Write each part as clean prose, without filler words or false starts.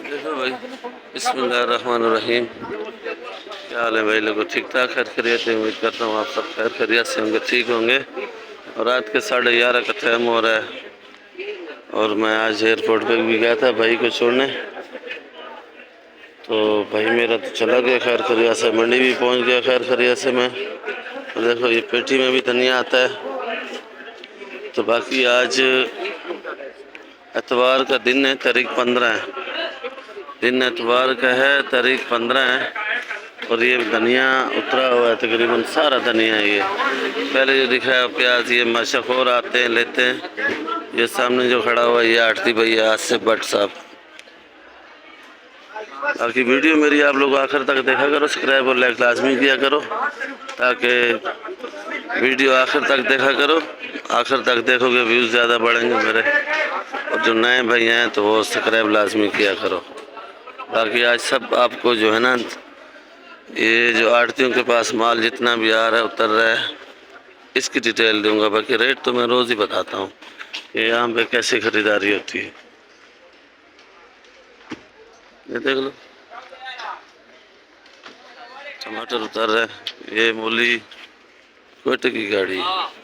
देखो भाई, बिस्मिल्लाहिर्रहमानिर्रहीम। क्या हाल है भाई लोगों? ठीक ठाक, खैर खैरियत है। उम्मीद करता हूँ आप सब खैर खैरियत से होंगे, ठीक होंगे। और रात के 11:30 का टाइम हो रहा है और मैं आज एयरपोर्ट पे भी गया था भाई को छोड़ने। तो भाई मेरा तो चला गया खैर खैरियत से, मंडी भी पहुँच गया खैर खैरियत से मैं। और देखो ये पेटी में भी धनिया आता है। तो बाकी आज एतवार का दिन है, तारीख 15 है। दिन एतवार का है, तारीख 15 है। और ये धनिया उतरा हुआ है, तकरीबन सारा धनिया है ये। पहले जो दिखा है प्याज, ये मशहूर आते हैं लेते हैं। ये सामने जो खड़ा हुआ है ये आरती भैया आसिफ भट्ट साहब। बाकी वीडियो मेरी आप लोग आखिर तक देखा करो, सब्सक्राइब और लाइक लाजमी किया करो, ताकि वीडियो आखिर तक देखा करो। आखिर तक देखोगे व्यूज़ ज़्यादा बढ़ेंगे मेरे। और जो नए भाई हैं तो वो सब्सक्राइब लाजमी किया करो। बाकी आज सब आपको जो है ना, ये जो आड़तियों के पास माल जितना भी आ रहा है उतर रहा है, इसकी डिटेल दूंगा। बाकी रेट तो मैं रोज़ ही बताता हूँ कि यहाँ पे कैसे ख़रीदारी होती है। ये देख लो, टमाटर उतर रहा है। ये मूली कोयटे की गाड़ी है।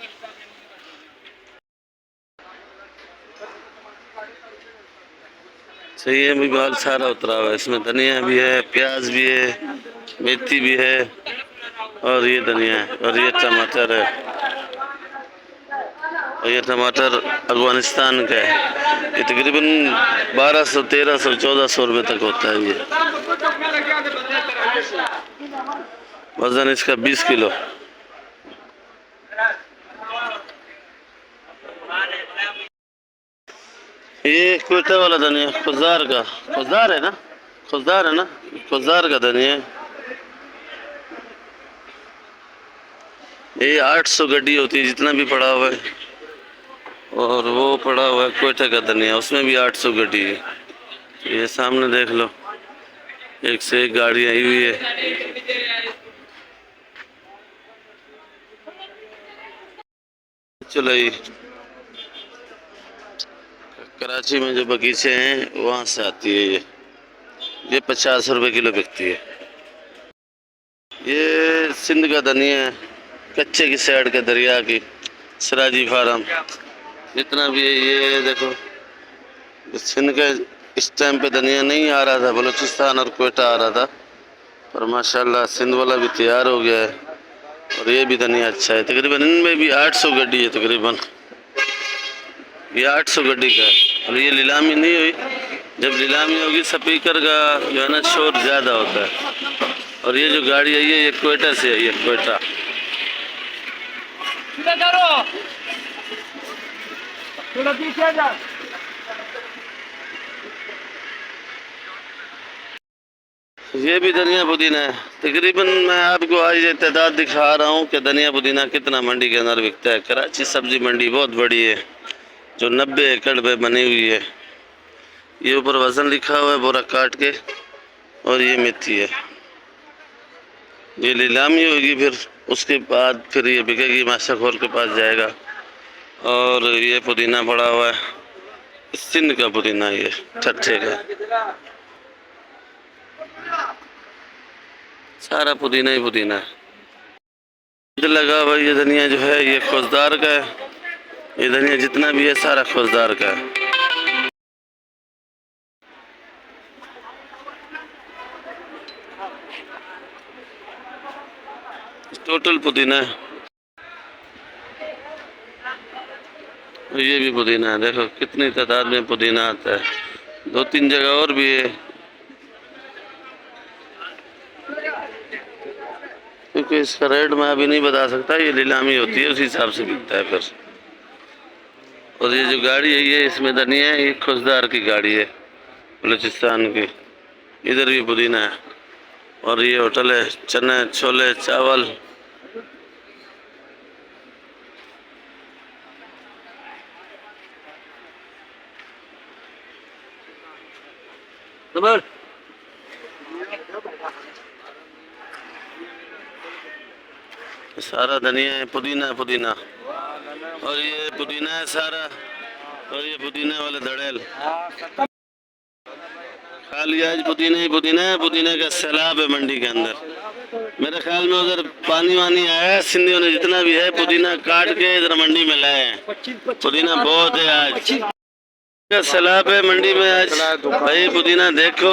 सही है, भी माल सारा उतरा हुआ है। इसमें धनिया भी है, प्याज भी है, मेथी भी है, और ये धनिया है, और ये टमाटर है। और ये टमाटर अफगानिस्तान का है। ये तकरीबन 1200, 1300, 1400 रुपये तक होता है ये। वजन इसका 20 किलो। ये कोयटा वाला धनिया, खुजदार का, खुजदार है ना, खुजदार है ना, खुजदार का धनिया है। ये 800 गड्डी होती है जितना भी पड़ा हुआ है। और वो पड़ा हुआ है कोयटा का धनिया, उसमें भी 800 गड्डी है। ये सामने देख लो, एक से एक गाड़ी आई हुई है। चलो ये कराची में जो बगीचे हैं वहाँ से आती है ये 50 रुपये किलो बिकती है। ये सिंध का धनिया है, कच्चे की साइड का, दरिया की, सराजी फार्म जितना भी है। ये देखो, सिंध का इस टाइम पे धनिया नहीं आ रहा था, बलूचिस्तान और कोयटा आ रहा था, पर माशाल्लाह सिंध वाला भी तैयार हो गया है। और ये भी धनिया अच्छा है। तकरीबन इनमें भी 800 गड्डी है तकरीबन, ये 800 गड्डी का है। और ये नीलामी नहीं हुई, जब नीलामी होगी स्पीकर का जो है ना शोर ज़्यादा होता है। और ये जो गाड़ी आई है ये कोयटा से आई है, कोयटा। ये भी धनिया पुदीना है। तकरीबन मैं आपको आज ये तादाद दिखा रहा हूँ कि धनिया पुदीना कितना मंडी के अंदर बिकता है। कराची सब्जी मंडी बहुत बड़ी है, जो 90 एकड़ पे बनी हुई है। ये ऊपर वज़न लिखा हुआ है बोरा काट के। और ये मेथी है, ये नीलामी होगी, फिर उसके बाद फिर ये बिकेगी, माशाखोर के पास जाएगा। और ये पुदीना पड़ा हुआ है, सिंध का पुदीना, ये ठट्ठे का, सारा पुदीना ही पुदीना है। लगा हुआ ये धनिया जो है ये खुशदार का है। ये धनिया जितना भी है सारा खुशदार का है। टोटल पुदीना है। ये भी पुदीना है, देखो कितनी तादाद में पुदीना आता है। 2-3 जगह और भी है, क्योंकि इसका रेट मैं अभी नहीं बता सकता, ये नीलामी होती है उसी हिसाब से बिकता है फिर। और ये जो गाड़ी है ये इसमें धनिया है, ये खुशदार की गाड़ी है, बलूचिस्तान की। इधर भी पुदीना है। और ये होटल है चने छोले चावल। सारा धनिया है, पुदीना पुदीना, और ये पुदीना है सारा, और ये पुदीने वाले धड़ेल। खाली आज पुदीना ही पुदीना है, पुदीने का सैलाब है मंडी के अंदर। मेरे ख्याल में उधर पानी वानी आया है, सिंधियों ने जितना भी है पुदीना काट के इधर मंडी में लाए हैं। पुदीना बहुत है आज का सैलाब है मंडी में आज भाई। पुदीना देखो,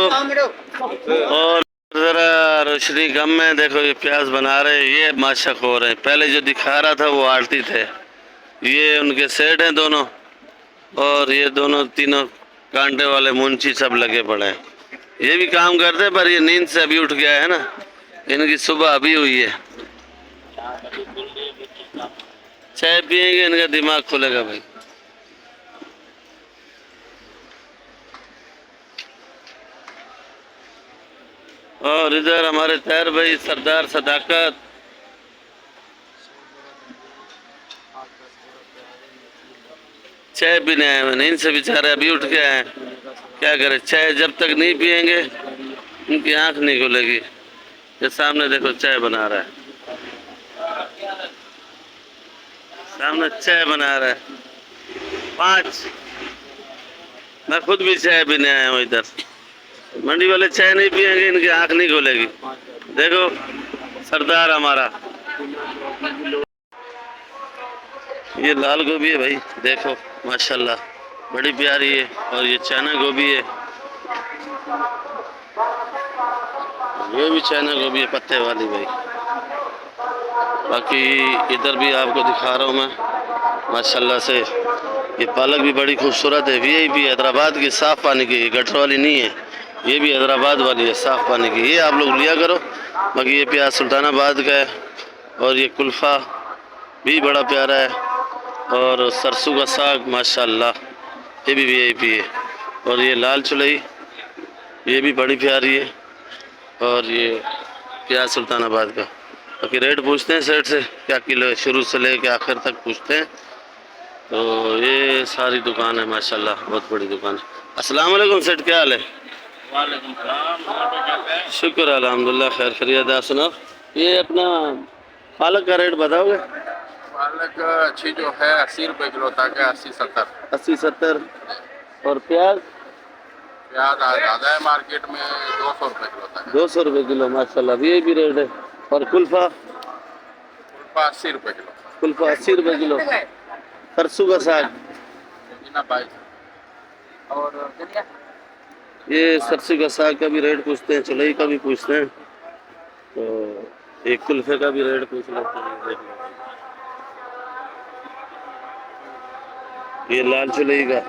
और जरा रोशनी कम है। देखो ये प्याज बना रहे, ये माशा खो रहे हैं। पहले जो दिखा रहा था वो आरती थे, ये उनके सेठ हैं दोनों, और ये दोनों तीनों कांटे वाले मुंशी सब लगे पड़े हैं। ये भी काम करते हैं, पर ये नींद से अभी उठ गया है ना, इनकी सुबह अभी हुई है। चाय पियेंगे, इनका दिमाग खुलेगा भाई। और इधर हमारे तैर भाई सरदार सदाकत, चाय पीने आए हैं। नींद से बेचारे अभी उठ के आए, क्या करें, चाय जब तक नहीं पियेंगे उनकी आंख नहीं खुलेगी। ये सामने देखो चाय बना रहा है, सामने चाय बना रहा है 5। मैं खुद भी चाय पीने आया हूँ इधर। मंडी वाले चाय नहीं पियेंगे, इनकी आंख नहीं खुलेगी। देखो सरदार हमारा, ये लाल गोभी है भाई, देखो माशाल्लाह बड़ी प्यारी है। और ये चाइना गोभी है, ये भी चाइना गोभी है पत्ते वाली भाई। बाकी इधर भी आपको दिखा रहा हूँ मैं माशाल्लाह से। ये पालक भी बड़ी खूबसूरत है, वीआईपी हैदराबाद की, साफ़ पानी की, गटर वाली नहीं है। ये भी हैदराबाद वाली है, साफ़ पानी की, ये आप लोग लिया करो। बाकी ये प्याज सुल्तानाबाद का है। और ये कुल्फ़ा भी बड़ा प्यारा है, और सरसों का साग माशाल्लाह ये भी वीआईपी है। और ये लाल चुलई, ये भी बड़ी प्यारी है। और ये प्याज सुल्तानाबाद का। बाकी रेट पूछते हैं सेठ से क्या किलो है, शुरू से लेके आखिर तक पूछते हैं। तो ये सारी दुकान है माशाल्लाह, बहुत बड़ी दुकान है। अस्सलाम वालेकुम सेठ, क्या हाल है? वालेकुम सलाम। शुक्र अल्हम्दुलिल्लाह, खैर खैरियत। आप सुनाओ, ये अपना पालक का रेट बताओगे? पालक अच्छी जो है 80 रुपए किलो तक है, 80-70। 80-70। और प्याज? प्याज आज ज़्यादा है मार्केट में, 200 रुपए किलो तक है। 200 रुपये किलो माशाल्लाह, ये भी रेट है। और कुल्फ़ा? कुल्फा 80 रुपए किलो। कुल्फ़ा 80 रुपये किलो। सरसों का साग? पुदीना 22। और ये सरसों का साग का भी रेट पूछते हैं, चुलई का भी पूछते हैं, तो एक कुल्फे का भी रेट पूछ लेते हैं। देख लो ये लाल चुलई का,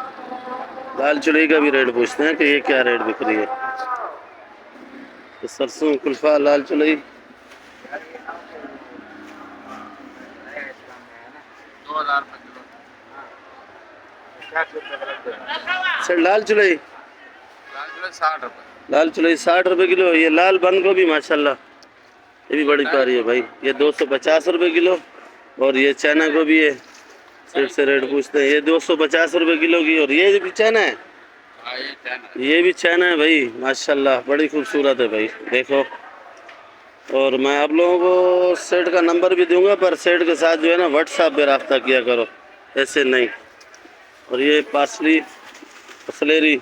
लाल चुलई का भी रेट पूछते हैं कि ये क्या रेट बिक रही है। तो सरसों, कुल्फा, लाल चुलई 2000 रुपए किलो। सर लाल चुलई? 60 रुपए। लाल चुलई 60 रुपये किलो। ये लाल बंद गोभी माशाल्लाह ये भी बड़ी प्यारी है भाई, ये 250 रुपये किलो। और ये चाइना गोभी है, सेठ से रेट पूछते हैं, ये 250 रुपये किलो की। और ये भी चाइना है? ये भी चाइना है भाई माशाल्लाह, बड़ी खूबसूरत है भाई, देखो। और मैं आप लोगों को सेठ का नंबर भी दूंगा, पर सेठ के साथ जो है ना व्हाट्सएप पे रब्ता किया करो, ऐसे नहीं। और ये पार्सली, फसलेरी।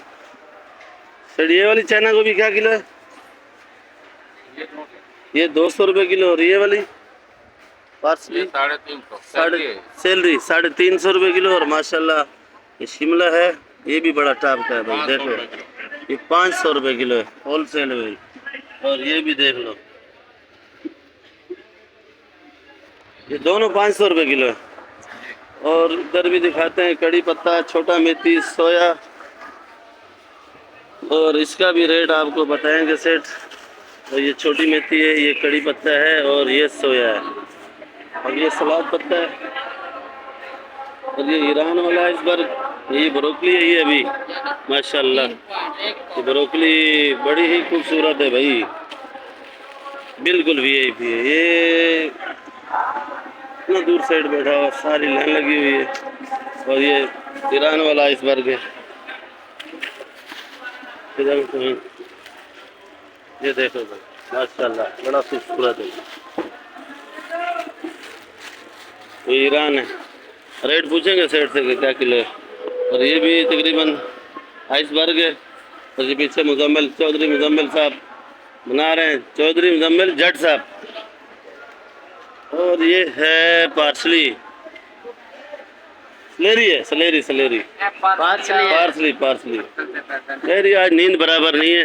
सेठ ये वाली चाइना गोभी क्या किलो है? ये 200 रुपये किलो। और ये वाली पार्सली? 350। सैलरी 350 रुपये किलो। और माशाल्लाह ये शिमला है, ये भी बड़ा टॉप का है भाई, देखो ये 500 रुपये किलो है, होल सेल है भाई। और ये भी देख लो, ये दोनों 500 रुपये किलो है। और इधर भी दिखाते हैं कड़ी पत्ता, छोटा मेथी, सोया, और इसका भी रेट आपको बताएंगे सेठ। और ये छोटी मेथी है, ये कड़ी पत्ता है, और ये सोया है, और ये सलाद पत्ता है, और ये ईरान वाला आइसबर्ग, ये ब्रोकली है ये अभी माशाल्लाह। ये ब्रोकली बड़ी ही खूबसूरत है भाई, बिल्कुल वीआईपी है ये। इतना दूर साइड बैठा हुआ, सारी लाइन लगी हुई है। और ये ईरान वाला आइसबर्ग है। इधर तो ये देखो भाई, माशाल्लाह बड़ा खूबसूरत है। ये ईरान है। रेट पूछेंगे सेठ से कि क्या किलो है। और ये भी तकरीबन आइसबर्ग है। और ये पीछे मुजम्मिल चौधरी मुजम्मिल साहब बना रहे हैं, चौधरी मुजम्मिल जट साहब। और ये है पार्सली, सलेरी है, सलेरी सलेरी पार्सली पार्सली। मेरी आज नींद बराबर नहीं है,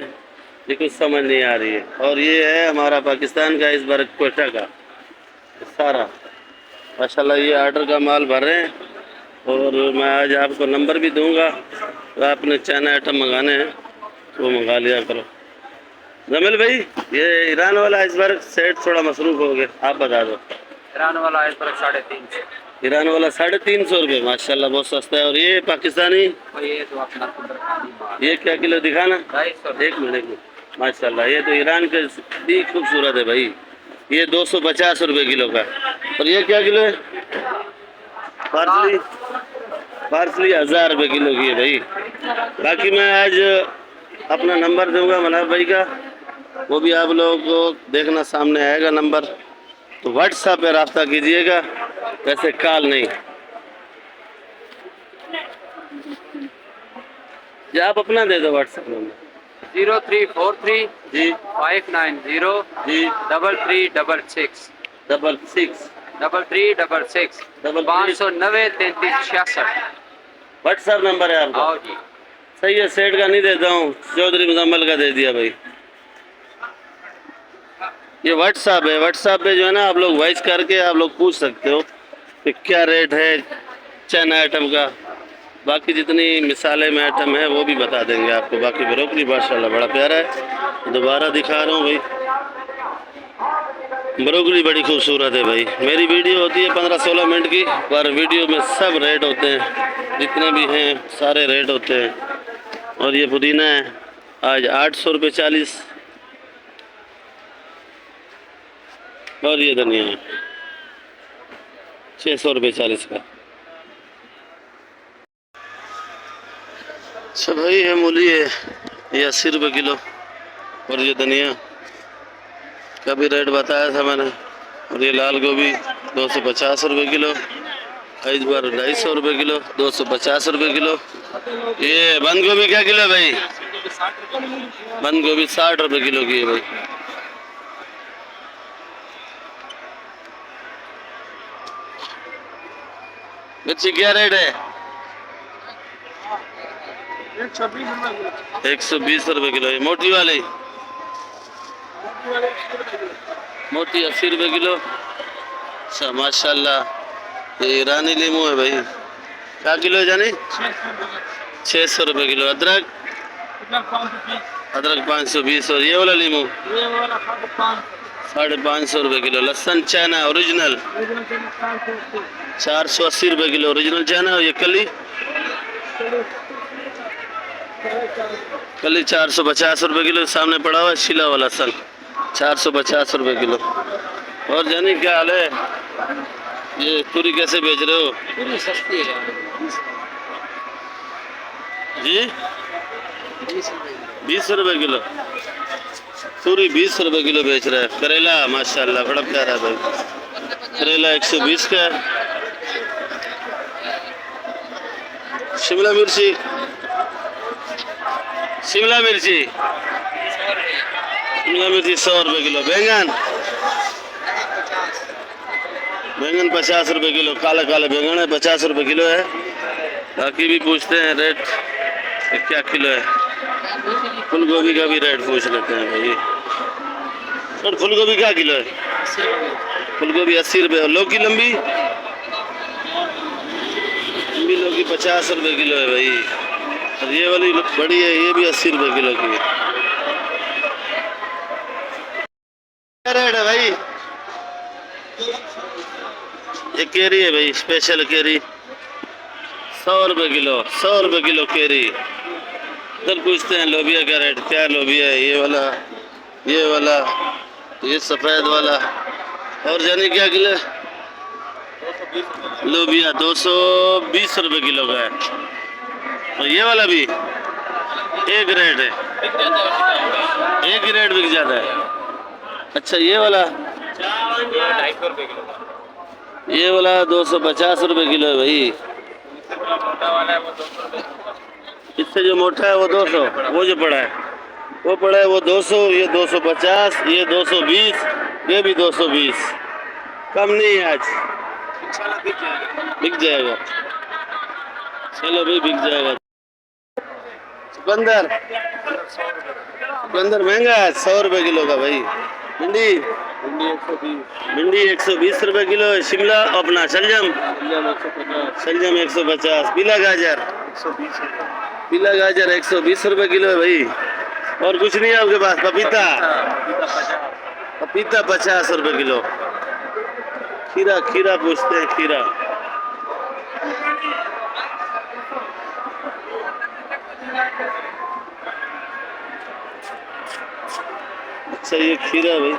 ये कुछ समझ नहीं आ रही है। और ये है हमारा पाकिस्तान का आइसबर्ग कोयटा का सारा। माशाल्लाह ये ऑर्डर का माल भर रहे हैं। और मैं आज आपको नंबर भी दूंगा, तो आपने चाइना आइटम मंगाने हैं वो मंगा लिया करो। जमील भाई, ये ईरान वाला आइसबर्ग सेट थोड़ा मसरूफ हो गया, आप बता दो। ईरान वाला आइसबर्ग 350। ईरान वाला 350 रुपये, माशाल्लाह बहुत सस्ता है। और ये पाकिस्तानी, ये तो अपना ये क्या किलो दिखाना? 250। एक मिनट, माशाल्लाह ये तो ईरान का भी खूबसूरत है भाई। ये 250 रुपये किलो का। और ये क्या किलो है? पार्सली, पार्सली 1000 रुपये किलो की है भाई। बाकी मैं आज अपना नंबर दूंगा मनाफ भाई का, वो भी आप लोगों को देखना सामने आएगा नंबर, तो व्हाट्सएप पे रब्ता कीजिएगा, वैसे कॉल नहीं। जी आप अपना दे दो व्हाट्सएप नंबर। 0343 जी 590 जी 3366 66 3366 590 3366। व्हाट्सएप नंबर है आपका? आओ जी। सही है, सेठ का नहीं देता हूँ, चौधरी मुजम्मिल का दे दिया भाई। ये व्हाट्सएप है, व्हाट्सएप पे जो है ना आप लोग वॉइस करके आप लोग पूछ सकते हो कि क्या रेट है चाइना आइटम का। बाकी जितनी मिसाले में आइटम है वो भी बता देंगे आपको। बाकी ब्रोकली माशाल्लाह बड़ा प्यारा है, दोबारा दिखा रहा हूँ भाई, ब्रोकली बड़ी खूबसूरत है भाई। मेरी वीडियो होती है 15-16 मिनट की, पर वीडियो में सब रेट होते हैं, जितने भी हैं सारे रेट होते हैं। और ये पुदीना है आज 800 रुपये 40। और ये धनिया है 600 रुपये 40 का। अच्छा भाई, ये मूली है ये 80 रुपये किलो। और ये धनिया का भी रेट बताया था मैंने। और ये लाल गोभी 250 रुपये किलो। इस बार 250 रुपये किलो, 250 रुपये किलो। ये बंद गोभी क्या किलो है भाई? बंद गोभी 60 रुपये किलो की है भाई। मिर्ची क्या रेट है? 120 रुपये किलो। ये मोटी वाली, मोटी 80 रुपये किलो। अच्छा माशाल्लाह। ये ईरानी लीमू है भाई, क्या किलो है जानी? 600 रुपये किलो। अदरक, अदरक 520। और ये वाला लीमू 550 रुपये किलो। लहसुन चाइना ओरिजिनल 480 रुपये किलो ओरिजिनल चाइना। और ये कली, कली 450 रुपये किलो। सामने पड़ा हुआ छिला वाला सन 450 रुपये किलो। और जानी क्या हाल है? ये पूरी कैसे बेच रहे हो? पूरी सस्ती है जी 20 रुपये किलो। पूरी 20 रुपये किलो बेच रहा है। करेला माशाल्लाह बड़ा प्यारा है भाई, करेला 120 का है। शिमला मिर्ची, शिमला मिर्ची, शिमला मिर्ची 100 रुपये किलो। बैंगन, बैंगन 50 रुपये किलो। काला काला बैंगन है 50 रुपये किलो है। बाकी भी पूछते हैं रेट कि क्या किलो है। फूल गोभी का भी रेट पूछ लेते हैं भाई। और फूल गोभी क्या किलो है? फूल गोभी 80 रुपये। और लौकी लंबी, लंबी लौकी 50 रुपये किलो है भाई। और ये वाली बड़ी है, ये भी 80 रुपये किलो की है। क्या रेट है भाई? ये केरी है भाई, स्पेशल केरी 100 रुपये किलो। 100 रुपये किलो केरी। इधर पूछते हैं लोबिया का रेट, क्या लोबिया है? ये वाला, ये वाला ये सफेद वाला। और जानी क्या किलो है? लोबिया 220 रुपए किलो का है। और ये वाला भी एक रेट है, एक ही रेट बिक जाता है। अच्छा ये वाला 250 रुपए किलो। ये वाला 250 रुपए किलो है भाई। मोटा वाला है वो 200 रुपए किलो। इससे जो मोटा है वो 200, वो जो पड़ा है वो पड़ा है वो 200, ये 250, ये 220, ये भी 220। कम नहीं है आज, बिक जाएगा। चलो भाई बिक जाएगा। चुकंदर, चुकंदर महंगा है 100 रुपए किलो का भाई। भिंडी, भिंडी 120 रुपए किलो है। शिमला अपना शलजम, शलजम 150। पीला गाजर, पीला गाजर 120 रुपए किलो है भाई। और कुछ नहीं है आपके पास? पपीता, पपीता 50 रुपए किलो। खीरा, खीरा पूछते हैं, खीरा। अच्छा ये खीरा भाई,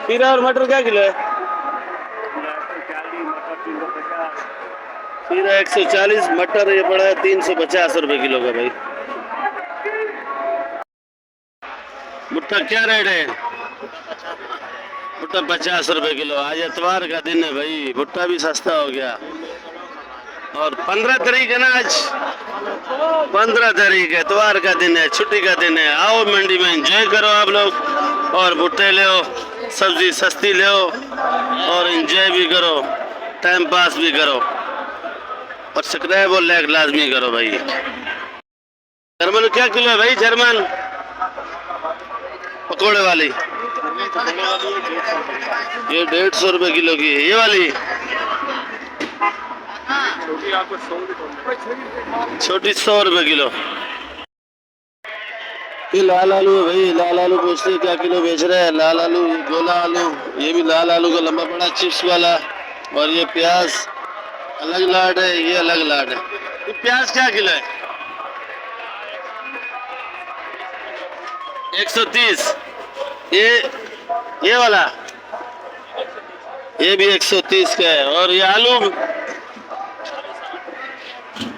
खीरा और मटर क्या किलो है? खीरा 140, मटर ये पड़ा है 350 रुपए किलो का भाई। भुट्टा क्या रेट है? भुट्टा 50 रुपए किलो। आज इतवार का दिन है भाई, भुट्टा भी सस्ता हो गया। और 15 तारीख है ना आज, 15 तारीख इतवार का दिन है, छुट्टी का दिन है। आओ मंडी में एंजॉय करो आप लोग और भुट्टे ले, सब्जी सस्ती ले और एंजॉय भी करो, टाइम पास भी करो और सब्सक्राइब और लाइक लाजमी करो भाई। जर्मन क्या किलो है भाई? जर्मन पकोड़े वाली ये 150 रुपए किलो की है। ये वाली छोटी 100 रुपए किलो। ये लाल आलू है भाई, लाल आलू पूछते हैं क्या किलो बेच रहे हैं। लाल आलू, ये गोला आलू, ये भी लाल आलू का लंबा बड़ा चिप्स वाला। और ये प्याज अलग लाट है, ये अलग लाट है। ये प्याज क्या किलो है? 130। ये वाला ये भी 130 का है। और ये आलू,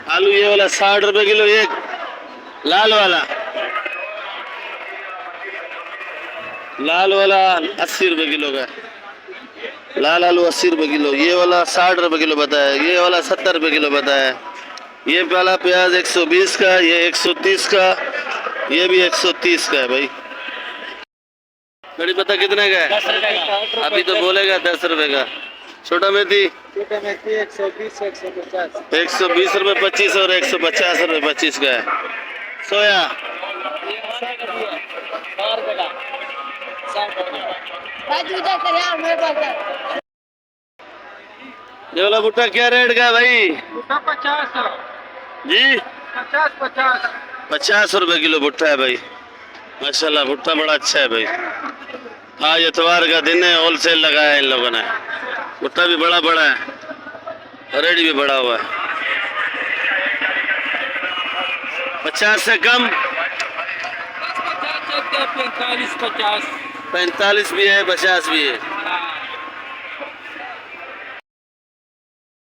आलू ये वाला 60 रुपए किलो। एक लाल वाला, लाल वाला 80 रुपए किलो का। लाल आलू 80 रुपए किलो। ये वाला 60 रुपए किलो बताया, ये वाला 70 रुपए किलो बताया। ये वाला प्याज 120 का, ये 130 का, ये भी 130 का है भाई। बड़ी पता कितने का है? अभी तो बोलेगा 10 रुपए का। छोटा मेथी 120 150। 120 रुपए 25 और 150 रुपए 25 का है। सोया ये वाला भुट्टा क्या रेट का है भाई? 50 जी 50 50 रुपए किलो भुट्टा है भाई। माशाल्लाह भुट्टा बड़ा अच्छा है भाई। आज इतवार का दिन है, होलसेल लगाया है इन लोगों ने। भुट्टा भी बड़ा बड़ा है, रेडी भी बड़ा हुआ है। 50 से कम 45 50 45 भी है, 50 भी है।